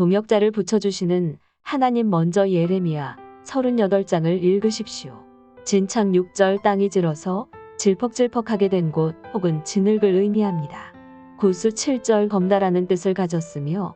동역자를 붙여주시는 하나님. 먼저 예레미야 38장을 읽으십시오. 진창 6절 땅이 질어서 질퍽질퍽하게 된 곳 혹은 진흙을 의미합니다. 구수 7절 검다라는 뜻을 가졌으며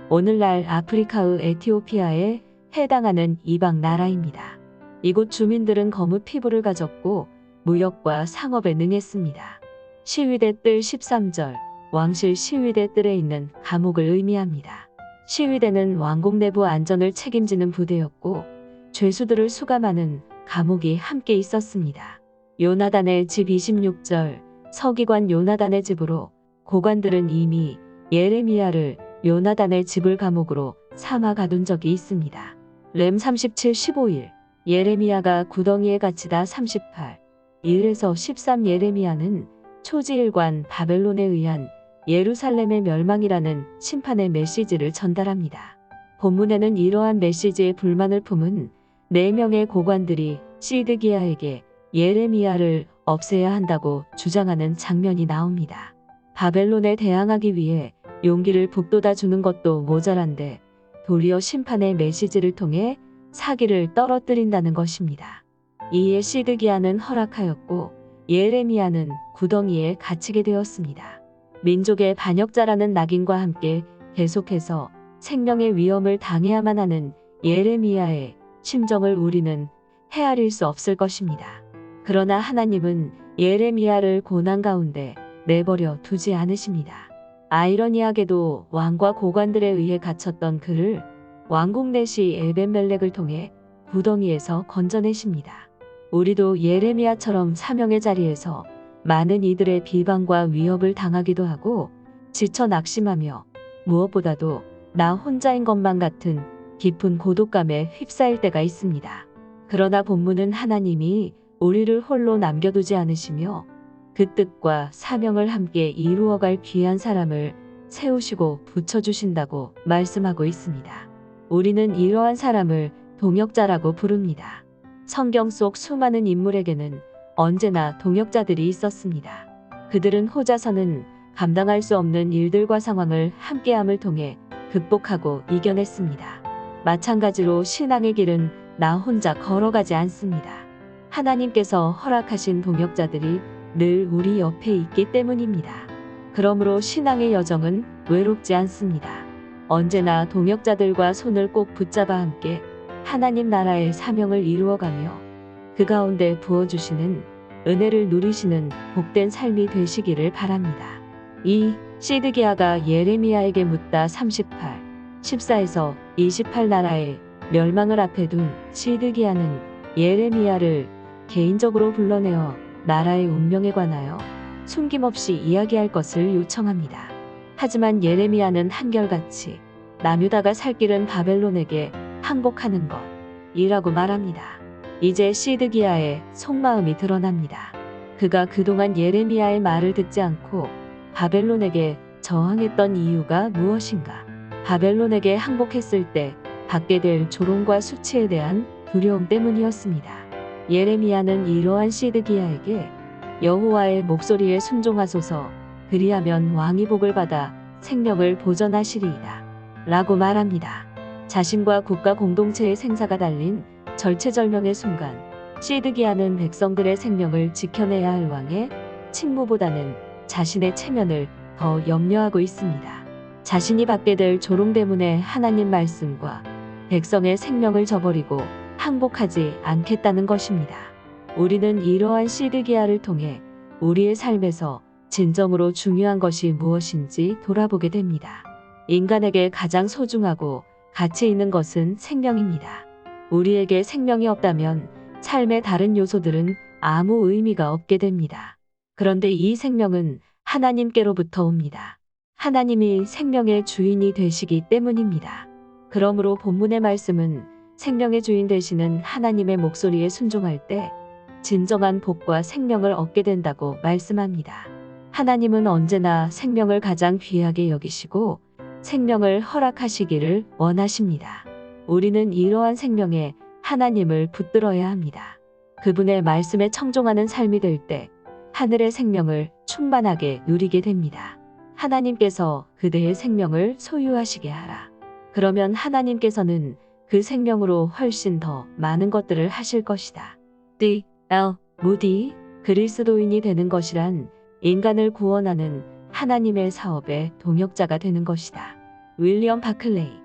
오늘날 아프리카의 에티오피아에 해당하는 이방 나라입니다. 이곳 주민들은 검의 피부를 가졌고 무역과 상업에 능했습니다. 시위대 뜰 13절 왕실 시위대 뜰에 있는 감옥을 의미합니다. 시위대는 왕국 내부 안전을 책임지는 부대였고 죄수들을 수감하는 감옥이 함께 있었습니다. 요나단의 집 26절 서기관 요나단의 집으로 고관들은 이미 예레미야를 요나단의 집을 감옥으로 삼아 가둔 적이 있습니다. 렘 37, 15일 예레미야가 구덩이에 갇히다 38, 1에서 13 예레미야는 초지일관 바벨론에 의한 예루살렘의 멸망이라는 심판의 메시지를 전달합니다. 본문에는 이러한 메시지에 불만을 품은 4명의 고관들이 시드기야에게 예레미야를 없애야 한다고 주장하는 장면이 나옵니다. 바벨론에 대항하기 위해 용기를 북돋아 주는 것도 모자란데 도리어 심판의 메시지를 통해 사기를 떨어뜨린다는 것입니다. 이에 시드기야는 허락하였고 예레미야는 구덩이에 갇히게 되었습니다. 민족의 반역자라는 낙인과 함께 계속해서 생명의 위험을 당해야만 하는 예레미야의 심정을 우리는 헤아릴 수 없을 것입니다. 그러나 하나님은 예레미야를 고난 가운데 내버려 두지 않으십니다. 아이러니하게도 왕과 고관들에 의해 갇혔던 그를 왕국 내시 에벤멜렉을 통해 구덩이에서 건져내십니다. 우리도 예레미야처럼 사명의 자리에서 많은 이들의 비방과 위협을 당하기도 하고 지쳐 낙심하며 무엇보다도 나 혼자인 것만 같은 깊은 고독감에 휩싸일 때가 있습니다. 그러나 본문은 하나님이 우리를 홀로 남겨두지 않으시며 그 뜻과 사명을 함께 이루어갈 귀한 사람을 세우시고 붙여주신다고 말씀하고 있습니다. 우리는 이러한 사람을 동역자라고 부릅니다. 성경 속 수많은 인물에게는 언제나 동역자들이 있었습니다. 그들은 호자서는 감당할 수 없는 일들과 상황을 함께함을 통해 극복하고 이겨냈습니다. 마찬가지로 신앙의 길은 나 혼자 걸어가지 않습니다. 하나님께서 허락하신 동역자들이 늘 우리 옆에 있기 때문입니다. 그러므로 신앙의 여정은 외롭지 않습니다. 언제나 동역자들과 손을 꼭 붙잡아 함께 하나님 나라의 사명을 이루어가며 그 가운데 부어주시는 은혜를 누리시는 복된 삶이 되시기를 바랍니다. 2. 시드기야가 예레미야에게 묻다 38, 14에서 28 나라의 멸망을 앞에 둔 시드기야는 예레미야를 개인적으로 불러내어 나라의 운명에 관하여 숨김없이 이야기할 것을 요청합니다. 하지만 예레미야는 한결같이 남유다가 살 길은 바벨론에게 항복하는 것이라고 말합니다. 이제 시드기야의 속마음이 드러납니다. 그가 그동안 예레미야의 말을 듣지 않고 바벨론에게 저항했던 이유가 무엇인가? 바벨론에게 항복했을 때 받게 될 조롱과 수치에 대한 두려움 때문이었습니다. 예레미야는 이러한 시드기야에게 여호와의 목소리에 순종하소서, 그리하면 왕이 복을 받아 생명을 보전하시리이다 라고 말합니다. 자신과 국가 공동체의 생사가 달린 절체절명의 순간, 시드기야는 백성들의 생명을 지켜내야 할 왕의 칭무보다는 자신의 체면을 더 염려하고 있습니다. 자신이 받게 될 조롱 때문에 하나님 말씀과 백성의 생명을 저버리고 항복하지 않겠다는 것입니다. 우리는 이러한 시드기야를 통해 우리의 삶에서 진정으로 중요한 것이 무엇인지 돌아보게 됩니다. 인간에게 가장 소중하고 가치 있는 것은 생명입니다. 우리에게 생명이 없다면 삶의 다른 요소들은 아무 의미가 없게 됩니다. 그런데 이 생명은 하나님께로부터 옵니다. 하나님이 생명의 주인이 되시기 때문입니다. 그러므로 본문의 말씀은 생명의 주인 되시는 하나님의 목소리에 순종할 때 진정한 복과 생명을 얻게 된다고 말씀합니다. 하나님은 언제나 생명을 가장 귀하게 여기시고 생명을 허락하시기를 원하십니다. 우리는 이러한 생명에 하나님을 붙들어야 합니다. 그분의 말씀에 청종하는 삶이 될 때 하늘의 생명을 충만하게 누리게 됩니다. 하나님께서 그대의 생명을 소유하시게 하라. 그러면 하나님께서는 그 생명으로 훨씬 더 많은 것들을 하실 것이다. D.L. 무디, 그리스도인이 되는 것이란 인간을 구원하는 하나님의 사업의 동역자가 되는 것이다. 윌리엄 바클레이.